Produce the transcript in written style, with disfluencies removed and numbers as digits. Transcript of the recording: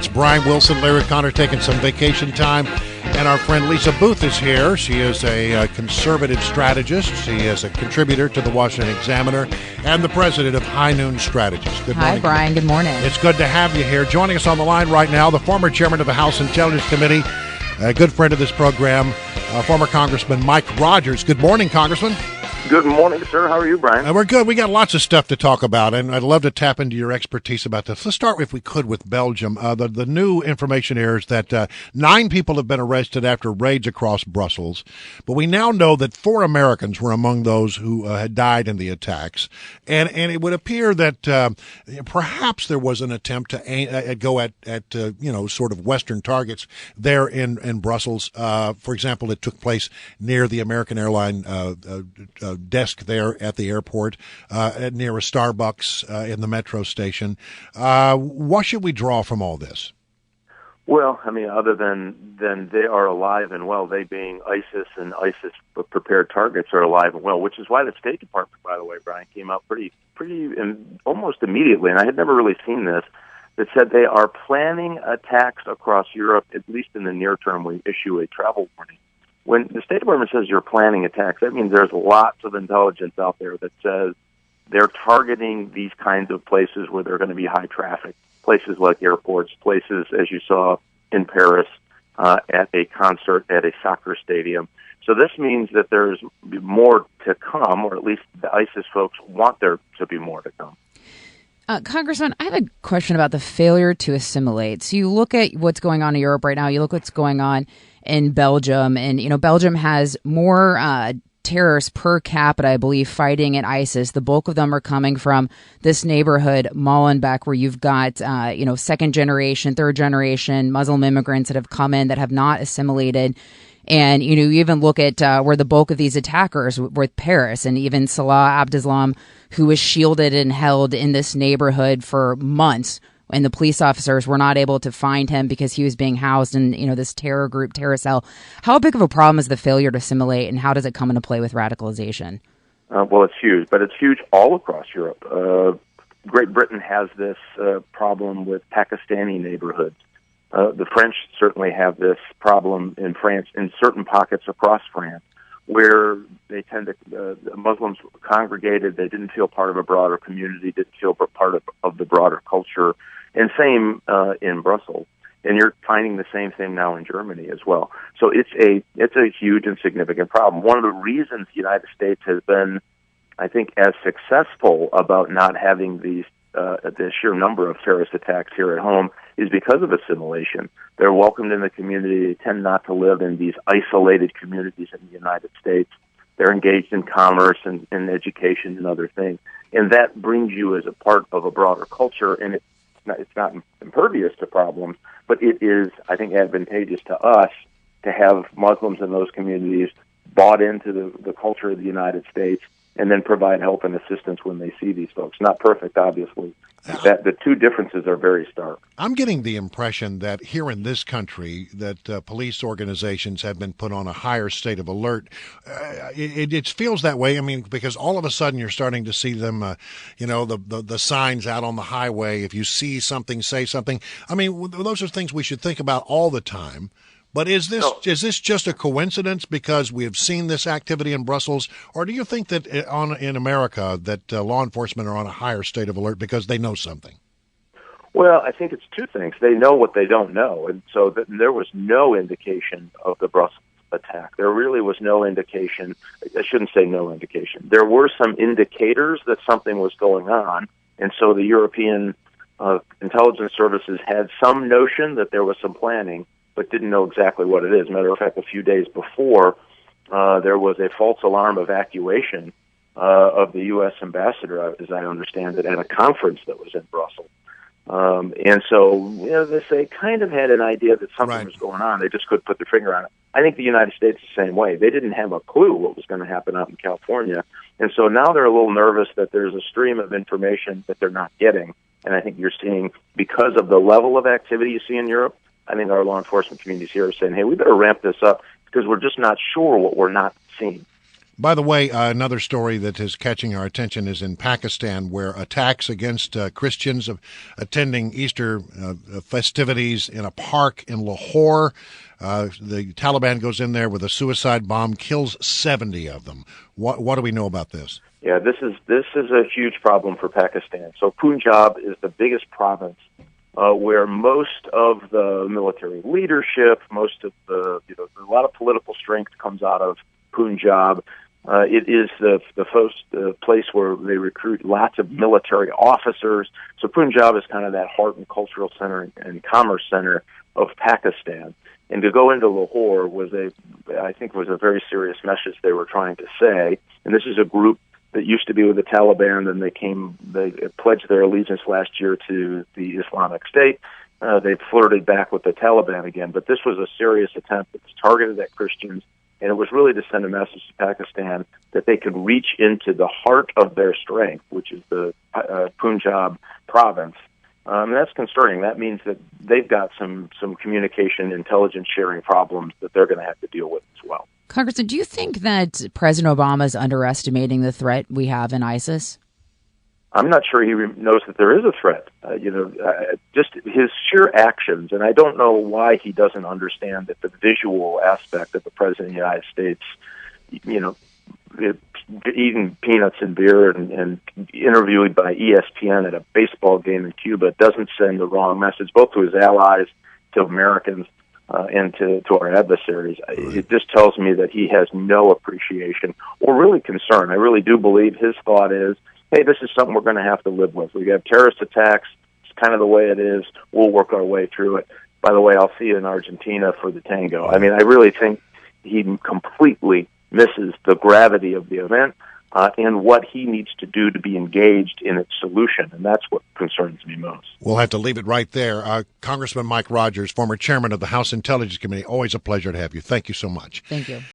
It's Brian Wilson, Larry Connor taking some vacation time, and our friend Lisa Booth is here. She is a conservative strategist. She is a contributor to the Washington Examiner and the president of High Noon Strategies. Good morning. Hi, Brian. Good morning. It's good to have you here. Joining us on the line right now, the former chairman of the House Intelligence Committee, a good friend of this program, former Congressman Mike Rogers. Good morning, Congressman. Good morning, sir. How are you, Brian? We're good. We got lots of stuff to talk about, and I'd love to tap into your expertise about this. Let's start, if we could, with Belgium. The new information here is that 9 people have been arrested after raids across Brussels, but we now know that 4 Americans were among those who had died in the attacks, and it would appear that perhaps there was an attempt to go at sort of Western targets there in Brussels. For example, it took place near the American airline desk there at the airport, near a Starbucks in the metro station. What should we draw from all this? Well, I mean, other than they are alive and well, they being ISIS and ISIS prepared targets are alive and well, which is why the State Department, by the way, Brian, came out pretty almost immediately, and I had never really seen this, that said they are planning attacks across Europe, at least in the near term. We issue a travel warning. When the State Department says you're planning attacks, that means there's lots of intelligence out there that says they're targeting these kinds of places where they're going to be high traffic, places like airports, places, as you saw in Paris, at a concert, at a soccer stadium. So this means that there's more to come, or at least the ISIS folks want there to be more to come. Congressman, I have a question about the failure to assimilate. So you look at what's going on in Europe right now, you look what's going on in Belgium, and, Belgium has more terrorists per capita, I believe, fighting at ISIS. The bulk of them are coming from this neighborhood, Molenbeek, where you've got, second generation, third generation Muslim immigrants that have come in that have not assimilated. And, you even look at where the bulk of these attackers were, Paris, and even Salah Abdeslam, who was shielded and held in this neighborhood for months, and the police officers were not able to find him because he was being housed in, this terror group, terror cell. How big of a problem is the failure to assimilate, and how does it come into play with radicalization? Well, it's huge, but it's huge all across Europe. Great Britain has this problem with Pakistani neighborhoods. The French certainly have this problem in France, in certain pockets across France, where they tend to, the Muslims congregated, they didn't feel part of a broader community, didn't feel part of the broader culture, and same in Brussels. And you're finding the same thing now in Germany as well. So it's a huge and significant problem. One of the reasons the United States has been, I think, as successful about not having the sheer number of terrorist attacks here at home is because of assimilation. They're welcomed in the community. They tend not to live in these isolated communities in the United States. They're engaged in commerce and education and other things. And that brings you as a part of a broader culture, and it's not impervious to problems, but it is, I think, advantageous to us to have Muslims in those communities bought into the culture of the United States, and then provide help and assistance when they see these folks. Not perfect, obviously. That the two differences are very stark. I'm getting the impression that here in this country that police organizations have been put on a higher state of alert. It feels that way. I mean, because all of a sudden you're starting to see them, the signs out on the highway. If you see something, say something. I mean, those are things we should think about all the time. But is this just a coincidence because we have seen this activity in Brussels, or do you think that in America that law enforcement are on a higher state of alert because they know something? Well, I think it's two things. They know what they don't know, and so there was no indication of the Brussels attack. There really was no indication. I shouldn't say no indication. There were some indicators that something was going on, and so the European intelligence services had some notion that there was some planning, but didn't know exactly what it is. Matter of fact, a few days before, there was a false alarm evacuation of the U.S. ambassador, as I understand it, at a conference that was in Brussels. And so, they kind of had an idea that something was going on. They just couldn't put their finger on it. I think the United States is the same way. They didn't have a clue what was going to happen out in California. And so now they're a little nervous that there's a stream of information that they're not getting. And I think you're seeing, because of the level of activity you see in Europe, I think our law enforcement communities here are saying, hey, we better ramp this up because we're just not sure what we're not seeing. By the way, another story that is catching our attention is in Pakistan, where attacks against Christians attending Easter festivities in a park in Lahore. The Taliban goes in there with a suicide bomb, kills 70 of them. What do we know about this? Yeah, this is a huge problem for Pakistan. So Punjab is the biggest province where most of the military leadership, most of a lot of political strength comes out of Punjab. It is the first place where they recruit lots of military officers. So Punjab is kind of that heart and cultural center and commerce center of Pakistan. And to go into Lahore was a very serious message they were trying to say. And this is a group that used to be with the Taliban, and they pledged their allegiance last year to the Islamic State. They flirted back with the Taliban again, but this was a serious attempt that was targeted at Christians, and it was really to send a message to Pakistan that they could reach into the heart of their strength, which is the Punjab province. And that's concerning. That means that they've got some communication, intelligence sharing problems that they're going to have to deal with as well. Congressman, do you think that President Obama is underestimating the threat we have in ISIS? I'm not sure he knows that there is a threat. Just his sheer actions, and I don't know why he doesn't understand that the visual aspect of the President of the United States, eating peanuts and beer and interviewed by ESPN at a baseball game in Cuba doesn't send the wrong message, both to his allies, to Americans, and to our adversaries. It just tells me that he has no appreciation or really concern. I really do believe his thought is, hey, this is something we're going to have to live with. We have terrorist attacks. It's kind of the way it is. We'll work our way through it. By the way, I'll see you in Argentina for the tango. I mean, I really think he completely misses the gravity of the event and what he needs to do to be engaged in its solution. And that's what concerns me most. We'll have to leave it right there. Congressman Mike Rogers, former chairman of the House Intelligence Committee, always a pleasure to have you. Thank you so much. Thank you.